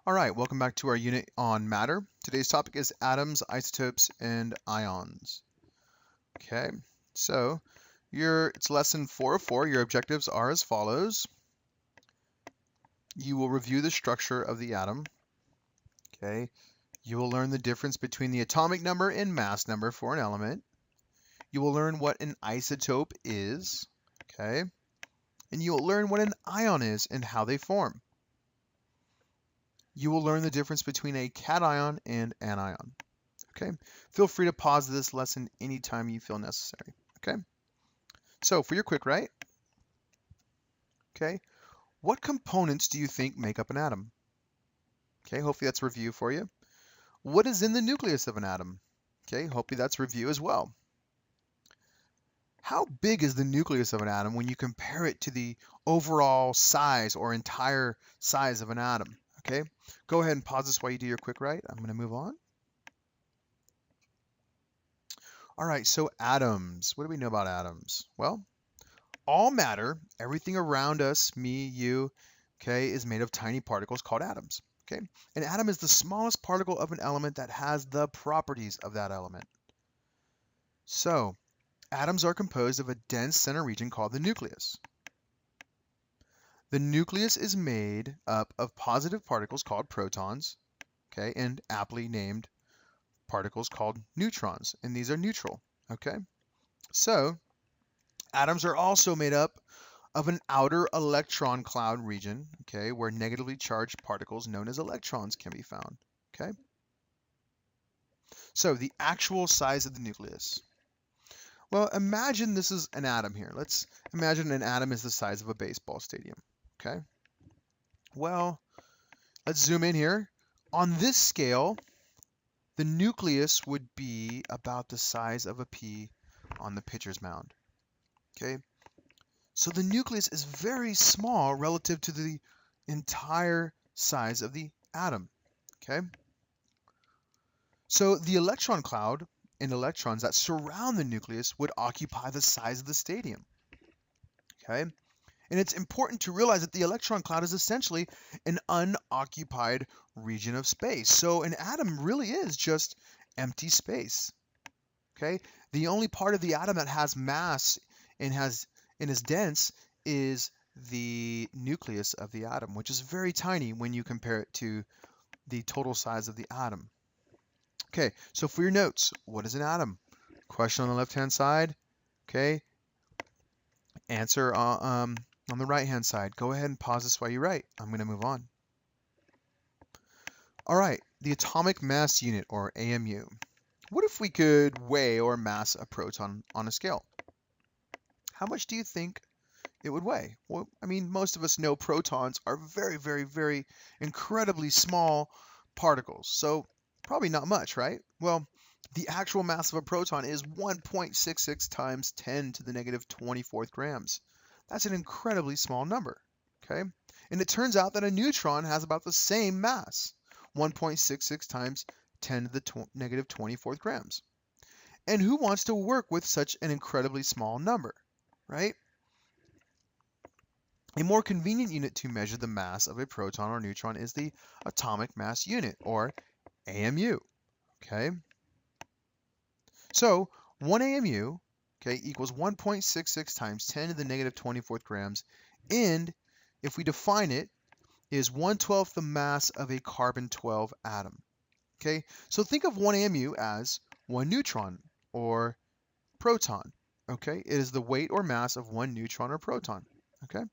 All right, welcome back to our unit on matter. Today's topic is atoms, isotopes, and ions. Okay, so it's lesson 404. Your objectives are as follows. You will review the structure of the atom. Okay, you will learn the difference between the atomic number and mass number for an element. You will learn what an isotope is. Okay, and you will learn what an ion is and how they form. You will learn the difference between a cation and anion. Okay, feel free to pause this lesson anytime you feel necessary. Okay, so for your quick write, okay, what components do you think make up an atom? Okay, hopefully that's review for you. What is in the nucleus of an atom? Okay, hopefully that's review as well. How big is the nucleus of an atom when you compare it to the overall size or entire size of an atom? Okay, go ahead and pause this while you do your quick write. I'm going to move on. All right, so atoms. What do we know about atoms? Well, all matter, everything around us, me, you, okay, is made of tiny particles called atoms. Okay, an atom is the smallest particle of an element that has the properties of that element. So, atoms are composed of a dense center region called the nucleus. The nucleus is made up of positive particles called protons, okay, and aptly named particles called neutrons, and these are neutral, okay? So, atoms are also made up of an outer electron cloud region, okay, where negatively charged particles known as electrons can be found, okay? So, the actual size of the nucleus. Well, imagine this is an atom here. Let's imagine an atom is the size of a baseball stadium, okay? Well, let's zoom in here. On this scale, the nucleus would be about the size of a pea on the pitcher's mound. Okay, so the nucleus is very small relative to the entire size of the atom. Okay, so the electron cloud and electrons that surround the nucleus would occupy the size of the stadium. Okay, and it's important to realize that the electron cloud is essentially an unoccupied region of space. So an atom really is just empty space. Okay, the only part of the atom that has mass and is dense is the nucleus of the atom, which is very tiny when you compare it to the total size of the atom. Okay, so for your notes, what is an atom? Question on the left-hand side. Okay, answer on the right-hand side. Go ahead and pause this while you write. I'm going to move on. All right, the atomic mass unit, or AMU. What if we could weigh or mass a proton on a scale? How much do you think it would weigh? Well, I mean, most of us know protons are very, very, very incredibly small particles, so probably not much, right? Well, the actual mass of a proton is 1.66 times 10 to the negative 24th grams. That's an incredibly small number, okay? And it turns out that a neutron has about the same mass, 1.66 times 10 to the negative 24th grams. And who wants to work with such an incredibly small number, right? A more convenient unit to measure the mass of a proton or neutron is the atomic mass unit, or AMU, okay? So 1 AMU, okay, equals 1.66 times 10 to the negative 24th grams, and if we define it, is 1/12 the mass of a carbon-12 atom. Okay, so think of 1 AMU as 1 neutron or proton. Okay, it is the weight or mass of 1 neutron or proton. Okay,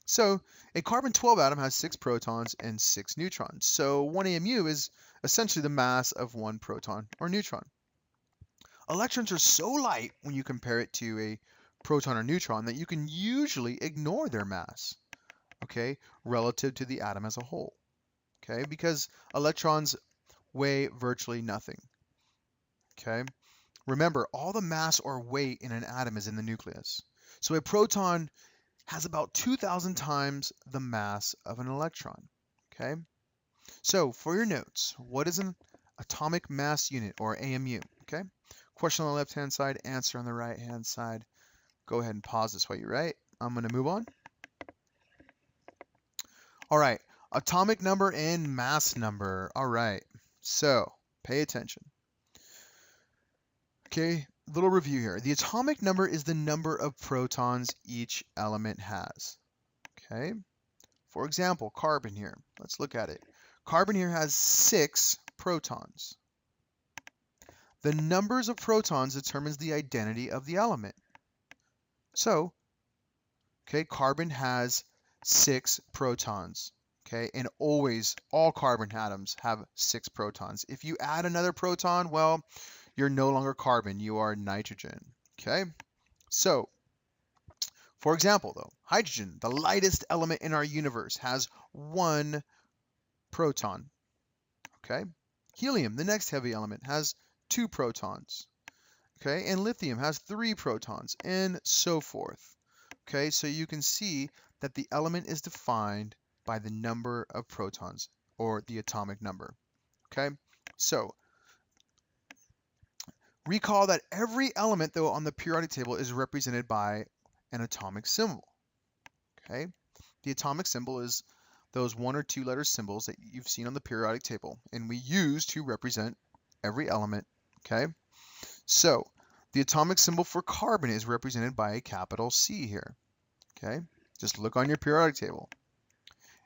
so a carbon-12 atom has 6 protons and 6 neutrons. So 1 AMU is essentially the mass of 1 proton or neutron. Electrons are so light when you compare it to a proton or neutron that you can usually ignore their mass, okay, relative to the atom as a whole. Okay, because electrons weigh virtually nothing. Okay, remember, all the mass or weight in an atom is in the nucleus. So a proton has about 2,000 times the mass of an electron. Okay, so for your notes, what is an atomic mass unit, or AMU? Okay, question on the left-hand side, answer on the right-hand side. Go ahead and pause this while you write. I'm going to move on. All right, Atomic number and mass number. All right, so pay attention. Okay, little review here. The atomic number is the number of protons each element has. Okay, for example, carbon here. Let's look at it. Carbon here has 6 protons. The numbers of protons determines the identity of the element. So, okay, carbon has 6 protons. Okay, and always all carbon atoms have 6 protons. If you add another proton, well, you're no longer carbon, you are nitrogen. Okay, so for example, though, hydrogen, the lightest element in our universe, has 1 proton. Okay, helium, the next heavy element, has 2 protons. Okay, and lithium has 3 protons, and so forth. Okay, so you can see that the element is defined by the number of protons, or the atomic number. Okay, so recall that every element, though, on the periodic table is represented by an atomic symbol. Okay, the atomic symbol is those 1 or 2 letter symbols that you've seen on the periodic table, and we use to represent every element. Okay, so the atomic symbol for carbon is represented by a capital C here. Okay, just look on your periodic table.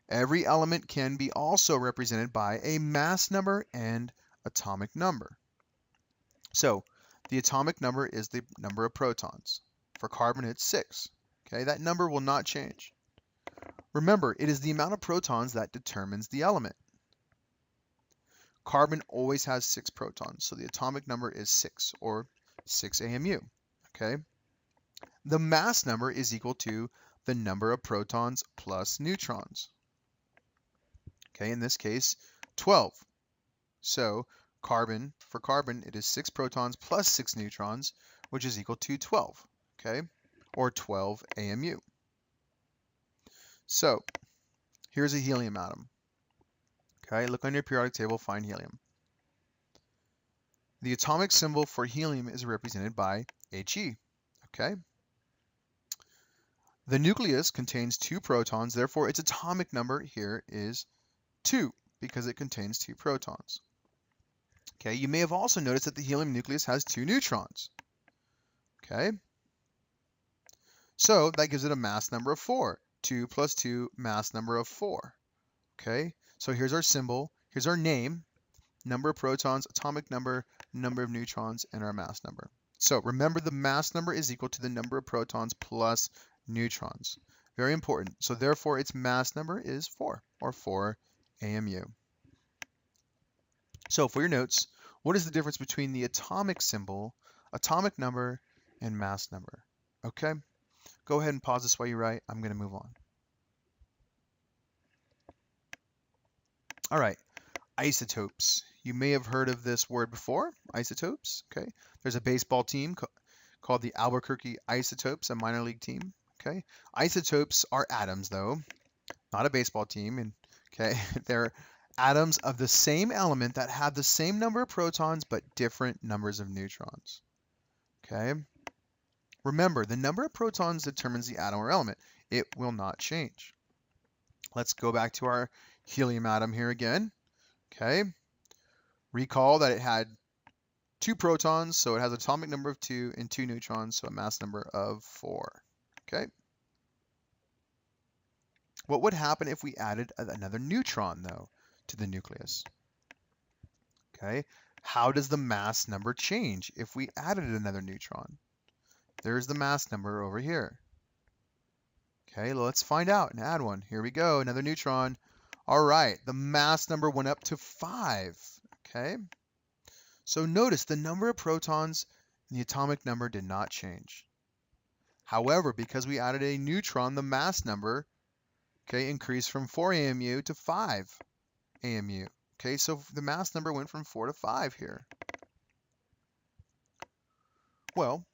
Every element can be also represented by a mass number and atomic number. So the atomic number is the number of protons. For carbon, it's 6. Okay, that number will not change. Remember, it is the amount of protons that determines the element. Carbon always has 6 protons, so the atomic number is 6, or 6 AMU. Okay, the mass number is equal to the number of protons plus neutrons. Okay, in this case, 12. So for carbon, it is 6 protons plus 6 neutrons, which is equal to 12, okay, or 12 AMU. So here's a helium atom. Okay, look on your periodic table, find helium. The atomic symbol for helium is represented by He. Okay. The nucleus contains 2 protons, therefore its atomic number here is 2 because it contains 2 protons. Okay, you may have also noticed that the helium nucleus has 2 neutrons. Okay, so that gives it a mass number of 4. 2 plus 2, mass number of 4. Okay, so here's our symbol, here's our name, number of protons, atomic number, number of neutrons, and our mass number. So remember, the mass number is equal to the number of protons plus neutrons. Very important. So therefore, its mass number is 4, or 4 AMU. So for your notes, what is the difference between the atomic symbol, atomic number, and mass number? Okay, go ahead and pause this while you write. I'm going to move on. All right, isotopes. You may have heard of this word before, isotopes. Okay, there's a baseball team called the Albuquerque Isotopes, a minor league team. Okay, isotopes are atoms, though, not a baseball team. And okay, they're atoms of the same element that have the same number of protons but different numbers of neutrons. Okay, remember, the number of protons determines the atom or element. It will not change. Let's go back to our helium atom here again. Okay, recall that it had 2 protons, so it has an atomic number of 2 and 2 neutrons, so a mass number of 4. Okay, what would happen if we added another neutron, though, to the nucleus? Okay, how does the mass number change if we added another neutron? There's the mass number over here. Okay, let's find out and add one. Here we go, another neutron. All right, the mass number went up to 5. Okay, so notice the number of protons and the atomic number did not change. However, because we added a neutron, the mass number, okay, increased from 4 AMU to 5 AMU. Okay, so the mass number went from 4 to 5 here. Well,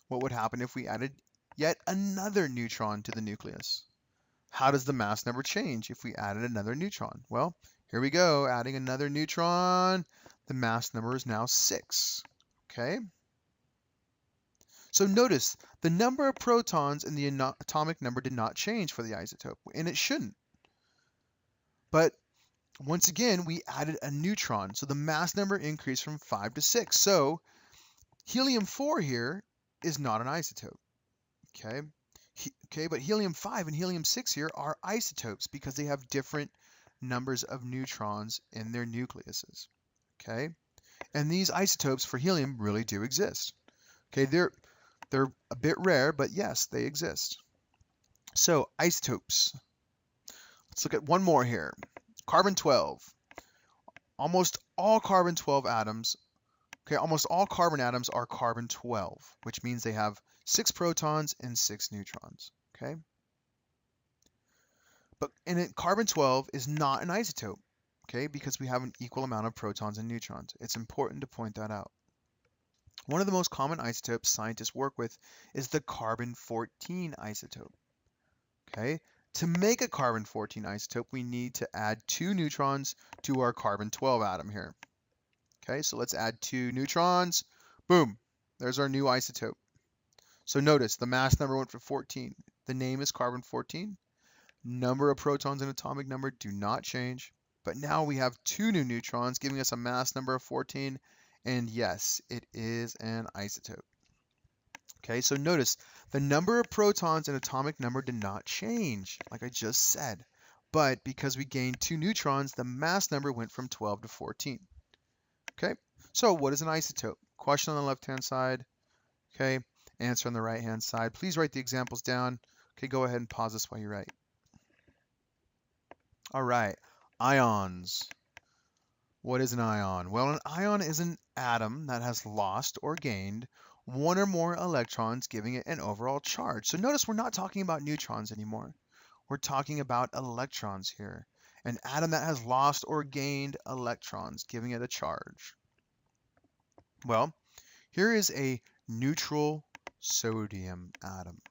what would happen if we added yet another neutron to the nucleus? How does the mass number change if we added another neutron? Well, here we go, adding another neutron. The mass number is now 6. Okay? So notice the number of protons and the atomic number did not change for the isotope, and it shouldn't. But once again, we added a neutron, so the mass number increased from 5 to 6. So helium-4 here is not an isotope, okay? But helium-5 and helium-6 here are isotopes because they have different numbers of neutrons in their nucleuses, okay? And these isotopes for helium really do exist. Okay, they're a bit rare, but yes, they exist. So isotopes. Let's look at one more here. Carbon-12. Almost all carbon-12 atoms, okay, almost all carbon atoms are carbon-12, which means they have 6 protons and 6 neutrons, okay? But carbon-12 is not an isotope, okay, because we have an equal amount of protons and neutrons. It's important to point that out. One of the most common isotopes scientists work with is the carbon-14 isotope. Okay, to make a carbon-14 isotope, we need to add 2 neutrons to our carbon-12 atom here. Okay, so let's add 2 neutrons. Boom, there's our new isotope. So notice the mass number went from 14. The name is carbon-14. Number of protons and atomic number do not change. But now we have 2 new neutrons giving us a mass number of 14. And yes, it is an isotope. Okay, so notice the number of protons and atomic number did not change, like I just said. But because we gained 2 neutrons, the mass number went from 12 to 14. Okay, so what is an isotope? Question on the left-hand side. Okay, answer on the right-hand side. Please write the examples down. Okay, go ahead and pause this while you write. All right, ions. What is an ion? Well, an ion is an atom that has lost or gained 1 or more electrons, giving it an overall charge. So notice we're not talking about neutrons anymore. We're talking about electrons here. An atom that has lost or gained electrons, giving it a charge. Well, here is a neutral sodium atom.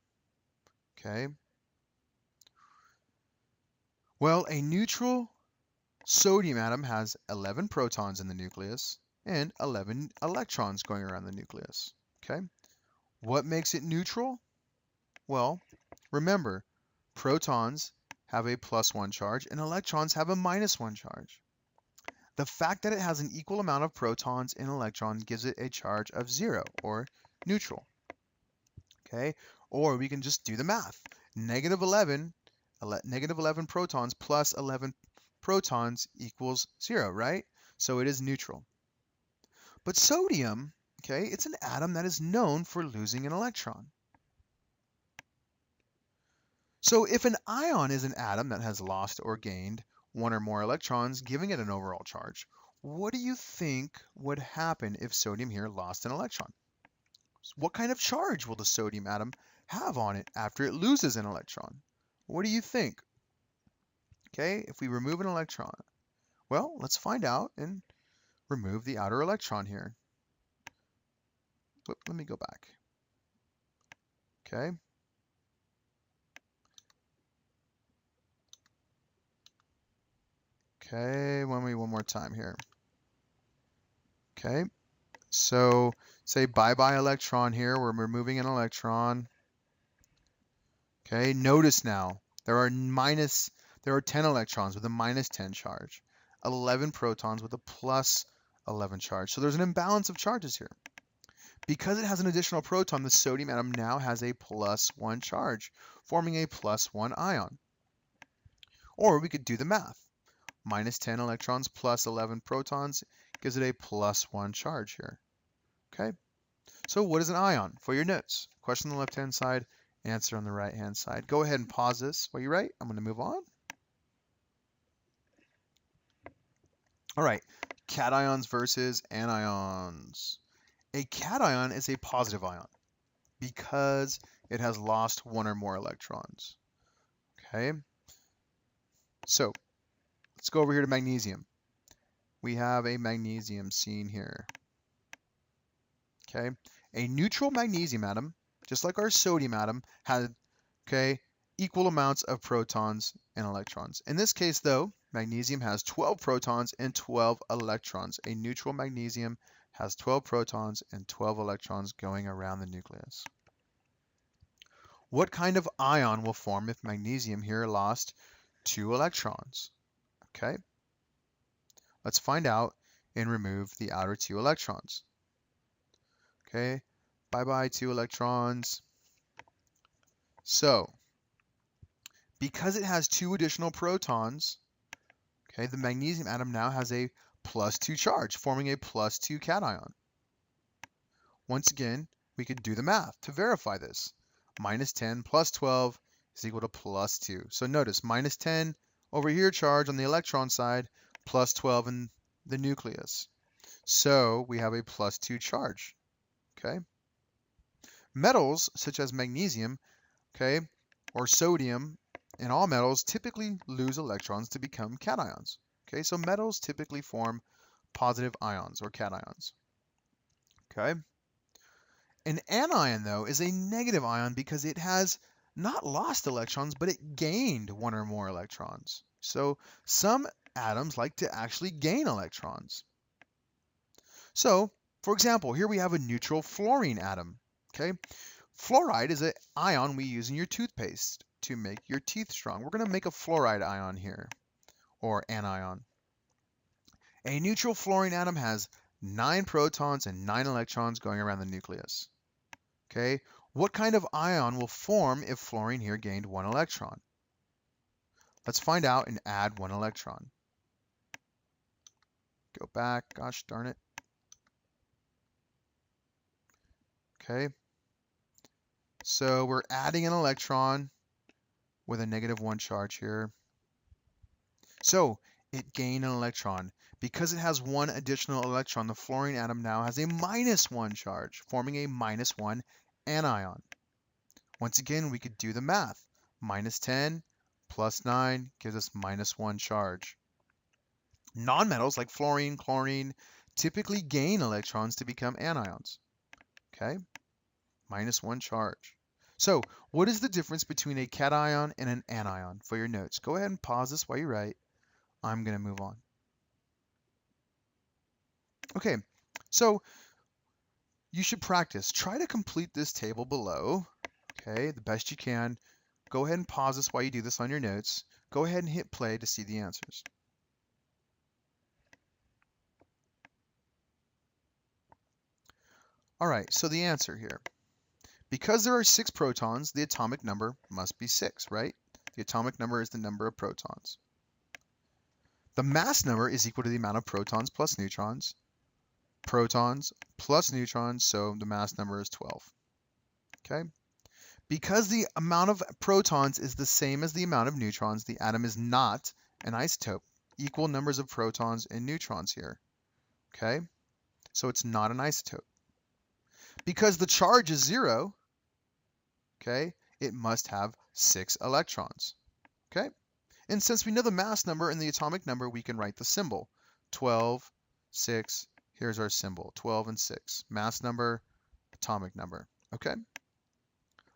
Okay. Well, a neutral sodium atom has 11 protons in the nucleus and 11 electrons going around the nucleus. Okay, what makes it neutral? Well, remember, protons have a +1 charge and electrons have a -1 charge. The fact that it has an equal amount of protons and electrons gives it a charge of 0, or neutral. Okay, or we can just do the math. Negative 11 protons plus 11 protons equals 0, right? So it is neutral. But sodium, okay, it's an atom that is known for losing an electron. So if an ion is an atom that has lost or gained 1 or more electrons, giving it an overall charge, what do you think would happen if sodium here lost an electron? What kind of charge will the sodium atom have on it after it loses an electron? What do you think? Okay, if we remove an electron, well, let's find out and remove the outer electron here. Let me go back. Okay. Okay, one more time here. Okay, so say bye-bye electron here. We're removing an electron. Okay, notice now there are 10 electrons with a -10 charge, 11 protons with a +11 charge. So there's an imbalance of charges here. Because it has an additional proton, the sodium atom now has a +1 charge, forming a +1 ion. Or we could do the math. -10 electrons plus 11 protons gives it a +1 charge here. Okay, so what is an ion? For your notes, question on the left-hand side, answer on the right-hand side. Go ahead and pause this while you write. I'm going to move on. All right, cations versus anions. A cation is a positive ion because it has lost 1 or more electrons. Okay, so let's go over here to magnesium. We have a magnesium seen here. Okay, a neutral magnesium atom, just like our sodium atom, had equal amounts of protons and electrons. In this case, though, magnesium has 12 protons and 12 electrons. A neutral magnesium has 12 protons and 12 electrons going around the nucleus. What kind of ion will form if magnesium here lost 2 electrons? Okay, let's find out and remove the outer 2 electrons. Okay, bye-bye 2 electrons. So, because it has 2 additional protons, okay, the magnesium atom now has a +2 charge, forming a +2 cation. Once again, we could do the math to verify this. -10 plus 12 is equal to +2. So notice, -10 over here charge on the electron side, +12 in the nucleus. So we have a +2 charge, okay? Metals, such as magnesium, okay, or sodium, and all metals typically lose electrons to become cations. Okay, so metals typically form positive ions or cations. Okay. An anion, though, is a negative ion because it has not lost electrons, but it gained 1 or more electrons. So some atoms like to actually gain electrons. So, for example, here we have a neutral fluorine atom. Okay. Fluoride is an ion we use in your toothpaste to make your teeth strong. We're going to make a fluoride ion here, or anion. A neutral fluorine atom has 9 protons and 9 electrons going around the nucleus. Okay, what kind of ion will form if fluorine here gained 1 electron? Let's find out and add 1 electron. Go back, gosh darn it. Okay, so we're adding an electron with a -1 charge here. So it gained an electron. Because it has 1 additional electron, the fluorine atom now has a -1 charge, forming a -1 anion. Once again, we could do the math. -10 plus 9 gives us -1 charge. Nonmetals like fluorine, chlorine, typically gain electrons to become anions. Okay, -1 charge. So what is the difference between a cation and an anion? For your notes, go ahead and pause this while you write. I'm going to move on. Okay, so you should practice. Try to complete this table below, okay, the best you can. Go ahead and pause this while you do this on your notes. Go ahead and hit play to see the answers. All right, so the answer here. Because there are 6 protons, the atomic number must be 6, right? The atomic number is the number of protons. The mass number is equal to the amount of protons plus neutrons. Protons plus neutrons, so the mass number is 12. Okay? Because the amount of protons is the same as the amount of neutrons, the atom is not an isotope. Equal numbers of protons and neutrons here. Okay? So it's not an isotope. Because the charge is 0, okay, it must have 6 electrons. Okay? And since we know the mass number and the atomic number, we can write the symbol. 12, 6, here's our symbol, 12 and 6. Mass number, atomic number. Okay?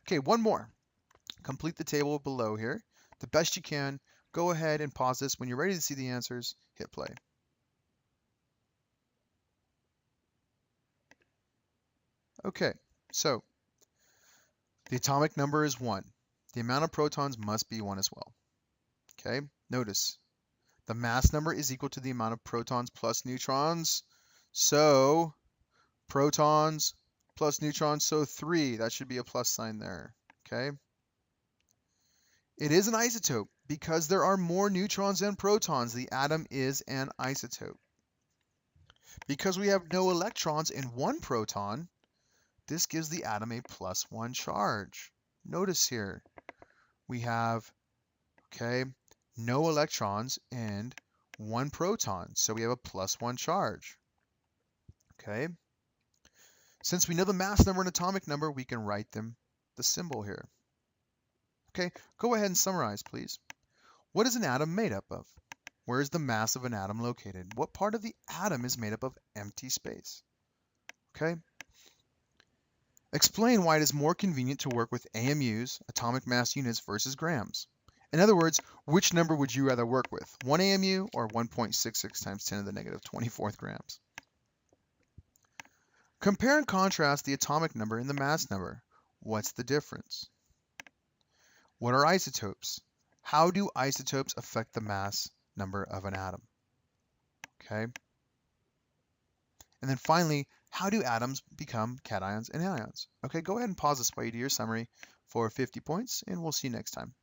Okay, one more. Complete the table below here. The best you can. Go ahead and pause this. When you're ready to see the answers, hit play. Okay, so the atomic number is 1. The amount of protons must be 1 as well. Okay, notice the mass number is equal to the amount of protons plus neutrons. So protons plus neutrons, so 3. That should be a plus sign there. Okay. It is an isotope. Because there are more neutrons than protons, the atom is an isotope. Because we have no electrons and 1 proton, this gives the atom a +1 charge. Notice here, we have, okay, no electrons and 1 proton, so we have a +1 charge. Okay. Since we know the mass number and atomic number, we can write them, the symbol here. Okay, go ahead and summarize, please. What is an atom made up of? Where is the mass of an atom located? What part of the atom is made up of empty space? Okay. Explain why it is more convenient to work with AMUs, atomic mass units, versus grams. In other words, which number would you rather work with? 1 AMU or 1.66 times 10 to the negative 24th grams? Compare and contrast the atomic number and the mass number. What's the difference? What are isotopes? How do isotopes affect the mass number of an atom. Okay? And then finally, how do atoms become cations and anions? Okay, go ahead and pause this while you do your summary for 50 points, and we'll see you next time.